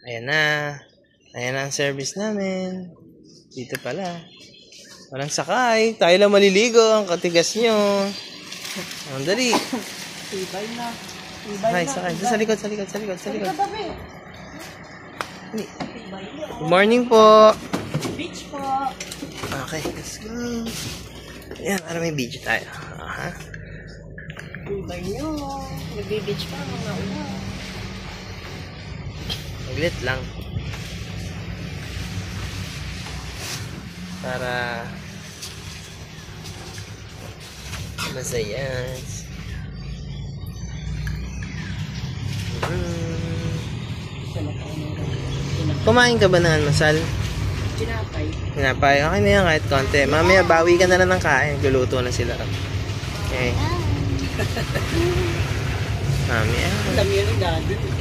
Ayan na. Ayan na ang service namin. Dito pala. Walang sakay. Tayo lang maliligo. Ang katigas nyo. Ang dali. Tibay na. Sakay, sakay. Sa likod, sa likod, sa likod, sa likod. Good morning po. Beach po. Okay, let's go. Ayan, para may video tayo. Aha. Tibay nyo. Nagbe-beach pa mga una. Maglit lang. Para masaya. Kumain ka ba ng almusal? Tinapay. Tinapay. Okay na yan kahit konti. Mamaya bawi ka na lang ng kain. Luluto na sila. Okay. Mamaya. Alam yun ang daddy.